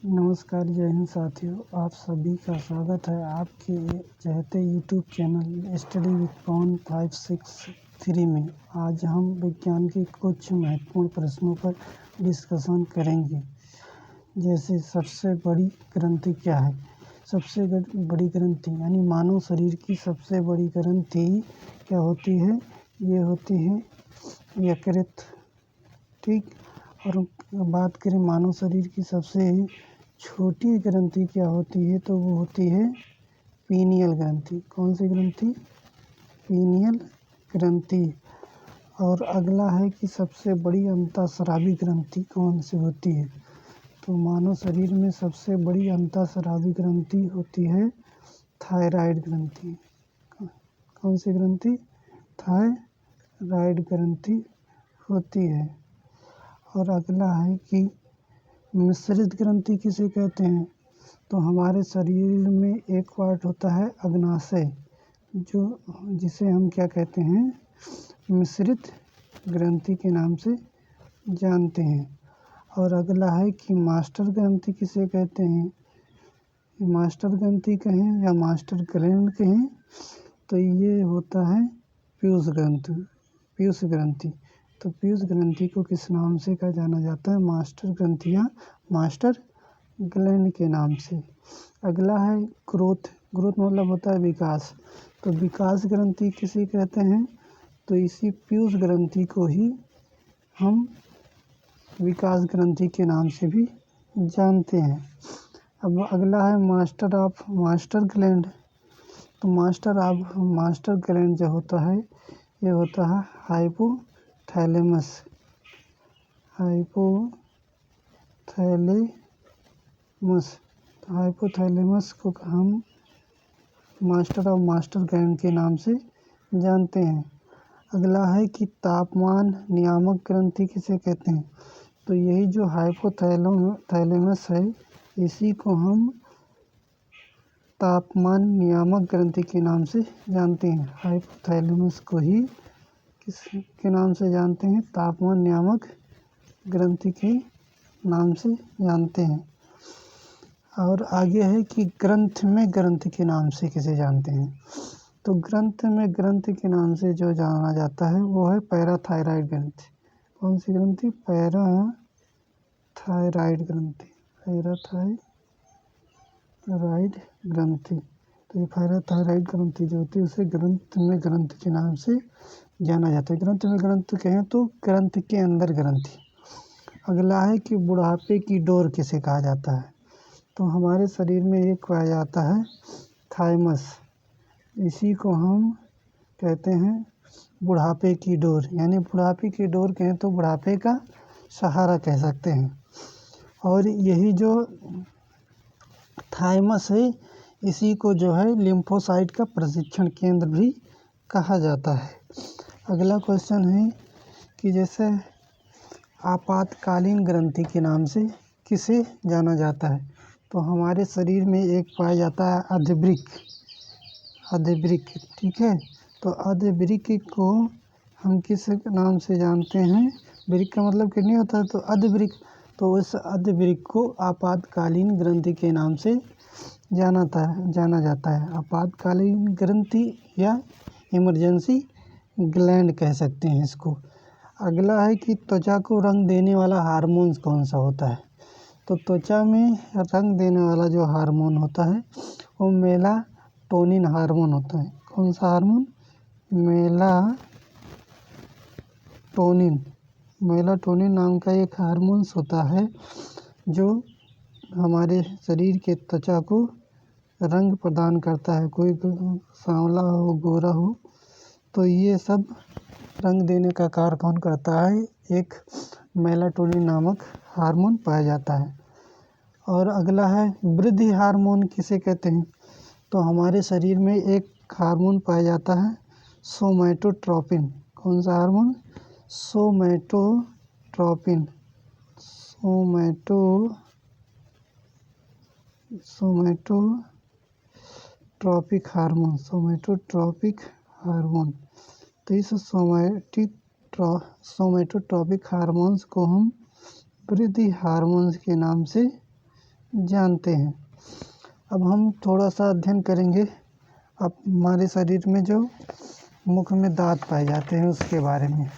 नमस्कार, जय हिंद साथियों। आप सभी का स्वागत है आपके चहते यूट्यूब चैनल स्टडी विद पवन 563 में। आज हम विज्ञान के कुछ महत्वपूर्ण प्रश्नों पर डिस्कशन करेंगे। जैसे सबसे बड़ी ग्रंथि क्या है? सबसे बड़ी ग्रंथि यानी मानव शरीर की सबसे बड़ी ग्रंथि क्या होती है? ये होती है यकृत। ठीक। और बात करें मानव शरीर की सबसे छोटी ग्रंथि क्या होती है, तो वो होती है पीनियल ग्रंथि। कौन सी ग्रंथि? पीनियल ग्रंथि। और अगला है कि सबसे बड़ी अंतःस्रावी ग्रंथि कौन सी होती है? तो मानव शरीर में सबसे बड़ी अंतःस्रावी ग्रंथि होती है थायराइड ग्रंथि। कौन सी ग्रंथि? थायराइड ग्रंथि होती है। और अगला है कि मिश्रित ग्रंथि किसे कहते हैं? तो हमारे शरीर में एक पार्ट होता है अग्नाशय, जिसे हम क्या कहते हैं? मिश्रित ग्रंथि के नाम से जानते हैं। और अगला है कि मास्टर ग्रंथि किसे कहते हैं? मास्टर ग्रंथि कहें या मास्टर ग्लैंड कहें, तो ये होता है पीयूष ग्रंथि। तो पीयूष ग्रंथि को किस नाम से कहा जाना जाता है? मास्टर ग्रंथि या मास्टर ग्लैंड के नाम से। अगला है ग्रोथ मतलब होता है विकास। तो विकास ग्रंथि किसे कहते हैं? तो इसी पीयूष ग्रंथि को ही हम विकास ग्रंथि के नाम से भी जानते हैं। अब अगला है मास्टर ग्लैंड। तो मास्टर ग्लैंड जो होता है, ये होता है हाइपोथैलेमस। हाइपोथैलेमस को हम मास्टर ग्लैंड के नाम से जानते हैं। अगला है कि तापमान नियामक ग्रंथि किसे कहते हैं? तो यही जो हाइपोथैलेमस है, इसी को हम तापमान नियामक ग्रंथि के नाम से जानते हैं। हाइपोथैलेमस को ही किसके नाम से जानते हैं? तापमान नियामक ग्रंथि के नाम से जानते हैं। और आगे है कि ग्रंथ में ग्रंथि के नाम से किसे जानते हैं? तो ग्रंथ में ग्रंथि के नाम से जो जाना जाता है वो है पैराथायराइड ग्रंथि। कौन सी ग्रंथि? पैराथायराइड ग्रंथि। पैराथायराइड ग्रंथि। तो ये पैराथायराइड ग्रंथि जो होती है उसे ग्रंथ में ग्रंथि के नाम से जाना जाता है। ग्रंथ में ग्रंथि कहें तो ग्रंथ के अंदर ग्रंथि। अगला है कि बुढ़ापे की डोर किसे कहा जाता है? तो हमारे शरीर में एक पाया जाता है थाइमस। इसी को हम कहते हैं बुढ़ापे की डोर, यानी बुढ़ापे की डोर कहें तो बुढ़ापे का सहारा कह सकते हैं। और यही जो थाइमस है, इसी को जो है लिम्फोसाइट का प्रशिक्षण केंद्र भी कहा जाता है। अगला क्वेश्चन है कि जैसे आपातकालीन ग्रंथि के नाम से किसे जाना जाता है? तो हमारे शरीर में एक पाया जाता है अधिवृक्क। ठीक है। तो अधिवृक्क को हम किस नाम से जानते हैं? वृक्क का मतलब किडनी होता है, तो अधिवृक्क। तो उस अधिवृक्क को आपातकालीन ग्रंथि के नाम से जाना जाता है। आपातकालीन ग्रंथि या इमरजेंसी ग्लैंड कह सकते हैं इसको। अगला है कि त्वचा को रंग देने वाला हार्मोन कौन सा होता है? तो त्वचा में रंग देने वाला जो हार्मोन होता है वो मेलाटोनिन हार्मोन होता है। कौन सा हार्मोन? मेलाटोनिन नाम का एक हार्मोन होता है जो हमारे शरीर के त्वचा को रंग प्रदान करता है। कोई सांवला हो, गोरा हो, तो ये सब रंग देने का कार्य कौन करता है? एक मेलाटोनिन नामक हार्मोन पाया जाता है। और अगला है वृद्धि हार्मोन किसे कहते हैं? तो हमारे शरीर में एक हार्मोन पाया जाता है सोमैटोट्रोपिन। कौन सा हार्मोन? सोमैटोट्रोपिक हार्मोन। तो इस सोमैटोट्रोपिक हार्मोन्स को हम वृद्धि हार्मोन्स के नाम से जानते हैं। अब हम थोड़ा सा अध्ययन करेंगे अब हमारे शरीर में जो मुख में दांत पाए जाते हैं उसके बारे में।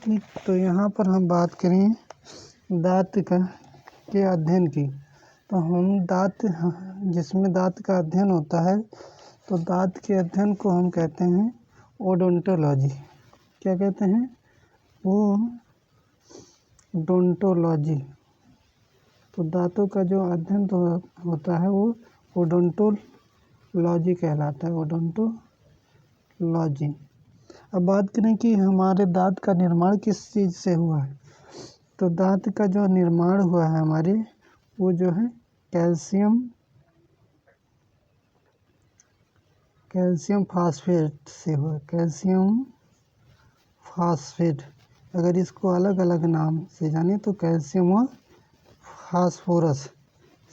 ठीक, तो यहाँ पर हम बात करें दांत के अध्ययन की। तो हम दांत जिसमें दांत का अध्ययन होता है तो दांत के अध्ययन को हम कहते हैं ओडोंटोलॉजी। क्या कहते हैं? ओडोंटोलॉजी। तो दांतों का जो अध्ययन तो होता है वो ओडोंटोलॉजी कहलाता है, ओडोंटोलॉजी। अब बात करें कि हमारे दांत का निर्माण किस चीज़ से हुआ है। तो दांत का जो निर्माण हुआ है हमारे वो जो है कैल्शियम फास्फेट से हुआ। कैल्शियम फास्फेट, अगर इसको अलग अलग नाम से जाने तो कैल्शियम और फास्फोरस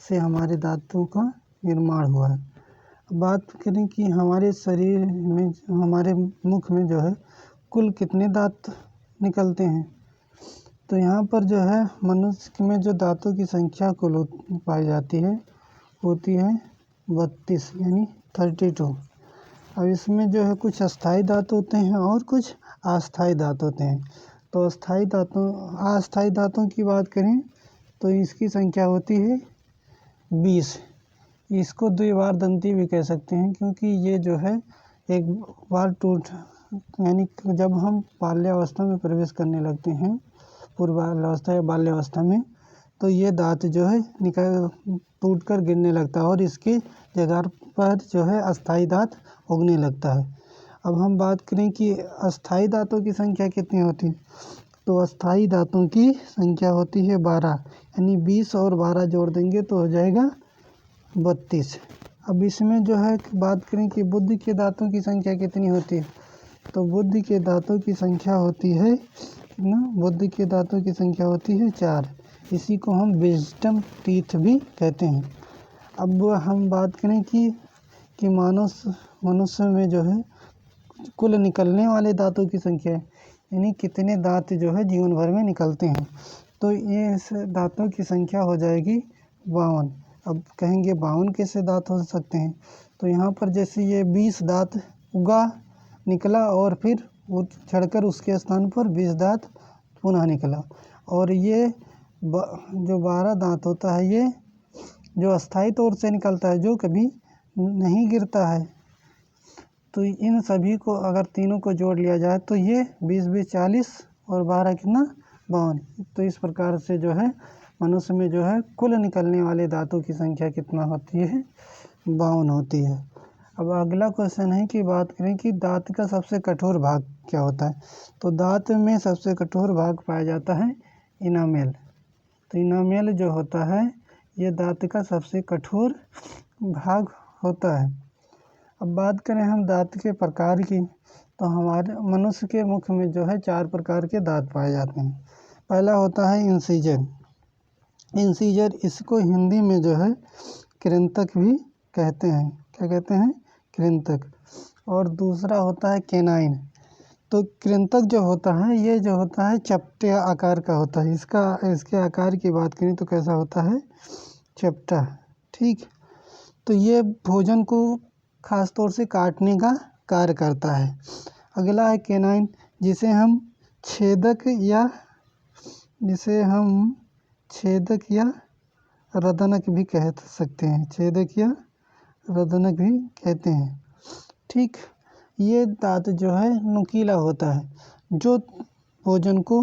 से हमारे दांतों का निर्माण हुआ है। बात करें कि हमारे शरीर में हमारे मुख में जो है कुल कितने दांत निकलते हैं। तो यहाँ पर जो है मनुष्य में जो दांतों की संख्या कुल पाई जाती है होती है 32 यानी 32। अब इसमें जो है कुछ अस्थाई दांत होते हैं और कुछ अस्थाई दांत होते हैं। तो अस्थाई दांतों की बात करें तो इसकी संख्या होती है 20। इसको द्विवार दंती भी कह सकते हैं क्योंकि ये जो है एक बार यानी जब हम बाल्यावस्था में प्रवेश करने लगते हैं, पूर्वावस्था या बाल्यावस्था में, तो ये दांत जो है टूट कर गिरने लगता है और इसके जगह पर जो है अस्थाई दांत उगने लगता है। अब हम बात करें कि अस्थाई दांतों की संख्या कितनी होती है। तो अस्थाई दांतों की संख्या होती है 12, यानी 20 और 12 जोड़ देंगे तो हो जाएगा 32। अब इसमें जो है बात करें कि बुद्धि के दांतों की संख्या कितनी होती है। तो बुद्धि के दांतों की संख्या होती है बुद्धि के दांतों की संख्या होती है 4। इसी को हम विजडम टीथ भी कहते हैं। अब हम बात करें कि मनुष्य में जो है कुल निकलने वाले दांतों की संख्या है, यानी कितने दांत जो है जीवन भर में निकलते हैं। तो ये इस दांतों की संख्या हो जाएगी 52। अब कहेंगे 52 कैसे दांत हो सकते हैं। तो यहाँ पर जैसे ये 20 दांत निकला और फिर वो छड़कर उसके स्थान पर 20 दांत पुनः निकला। और ये जो 12 दांत होता है ये जो अस्थायी तौर से निकलता है, जो कभी नहीं गिरता है। तो इन सभी को अगर तीनों को जोड़ लिया जाए तो ये 20 40 और 12 कितना 52। तो इस प्रकार से जो है मनुष्य में जो है कुल निकलने वाले दांतों की संख्या कितना होती है 52 होती है। अब अगला क्वेश्चन है कि बात करें कि दांत का सबसे कठोर भाग क्या होता है। तो दांत में सबसे कठोर भाग पाया जाता है इनामेल। तो इनामेल जो होता है ये दांत का सबसे कठोर भाग होता है। अब बात करें हम दांत के प्रकार की, तो हमारे मनुष्य के मुख में जो है 4 प्रकार के दांत पाए जाते हैं। पहला होता है इंसीजर, इसको हिंदी में जो है कृंतक भी कहते हैं। क्या कहते हैं? कृंतक। और दूसरा होता है केनाइन। तो कृंतक जो होता है ये जो होता है चपटे आकार का होता है। इसके आकार की बात करें तो कैसा होता है? चपटा। ठीक, तो ये भोजन को खास तौर से काटने का कार्य करता है। अगला है केनाइन, जिसे हम छेदक या रदनक भी कह सकते हैं। छेदक या रदनक भी कहते हैं। ठीक, ये दांत जो है नुकीला होता है जो भोजन को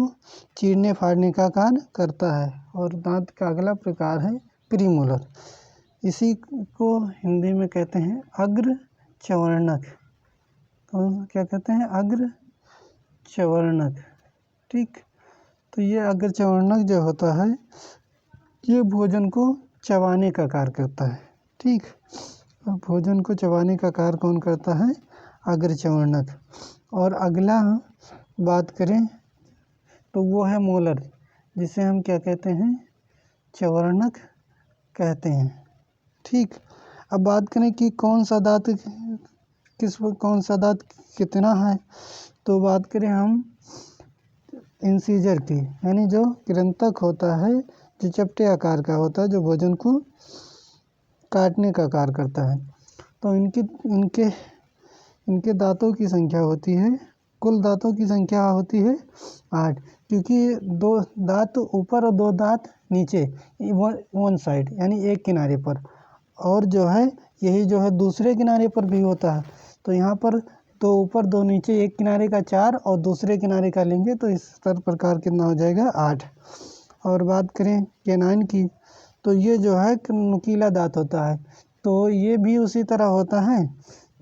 चीरने फाड़ने का कार्य करता है। और दांत का अगला प्रकार है प्रीमोलर, इसी को हिंदी में कहते हैं अग्र चवर्णक। तो क्या कहते हैं? अग्र चवर्णक। ठीक, तो ये अग्र चवर्णक जो होता है ये भोजन को चबाने का कार्य करता है। ठीक, भोजन को चबाने का कार्य कौन करता है? अग्र चवर्णक। और अगला बात करें तो वो है मोलर, जिसे हम क्या कहते हैं? चवर्णक कहते हैं। ठीक, अब बात करें कि कौन सा दांत कितना है। तो बात करें हम इंसीजर की, यानी जो कृंतक होता है चिचपटे आकार का होता है, जो भोजन को काटने का कार्य करता है। तो इनके इनके दांतों की संख्या होती है, कुल दांतों की संख्या होती है 8, क्योंकि 2 दांत ऊपर और 2 दांत नीचे, वन साइड यानी एक किनारे पर, और जो है यही जो है दूसरे किनारे पर भी होता है। तो यहाँ पर 2 ऊपर 2 नीचे, एक किनारे का 4 और दूसरे किनारे का लेंगे तो इस प्रकार कितना हो जाएगा 8। और बात करें कैनाइन की, तो ये जो है नुकीला दांत होता है, तो ये भी उसी तरह होता है।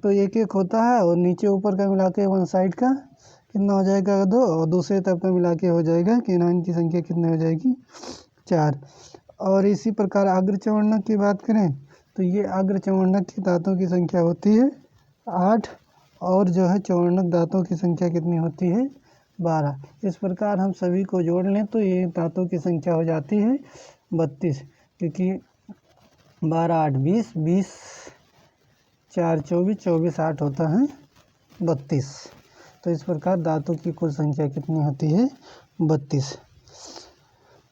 तो एक एक होता है और नीचे ऊपर का मिला के वन साइड का कितना हो जाएगा 2, और दूसरे तरफ का मिला के हो जाएगा कैनाइन की संख्या कितनी हो जाएगी 4। और इसी प्रकार अग्रचर्वणक की बात करें तो ये अग्रचर्वणक की दांतों की संख्या होती है 8, और जो है चर्वणक दांतों की संख्या कितनी होती है 12। इस प्रकार हम सभी को जोड़ लें तो ये दांतों की संख्या हो जाती है 32, क्योंकि 12 8 20, 20 4 24, 24 8 होता है 32। तो इस प्रकार दांतों की कुल संख्या कितनी होती है 32।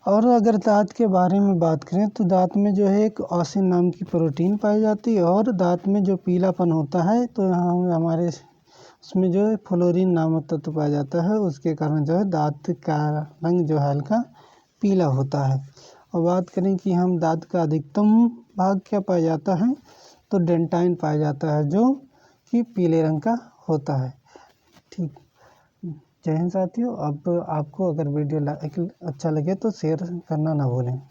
और अगर दांत के बारे में बात करें तो दांत में जो है एक ऑसिन नाम की प्रोटीन पाई जाती है, और दांत में जो पीलापन होता है तो यहाँ हमारे उसमें जो है फ्लोरीन नामक तत्व पाया जाता है, उसके कारण जो है दांत का रंग जो है हल्का पीला होता है। और बात करें कि हम दांत का अधिकतम भाग क्या पाया जाता है, तो डेंटाइन पाया जाता है, जो कि पीले रंग का होता है। ठीक, जय हिंद साथियों। अब आपको अगर वीडियो अच्छा लगे तो शेयर करना ना भूलें।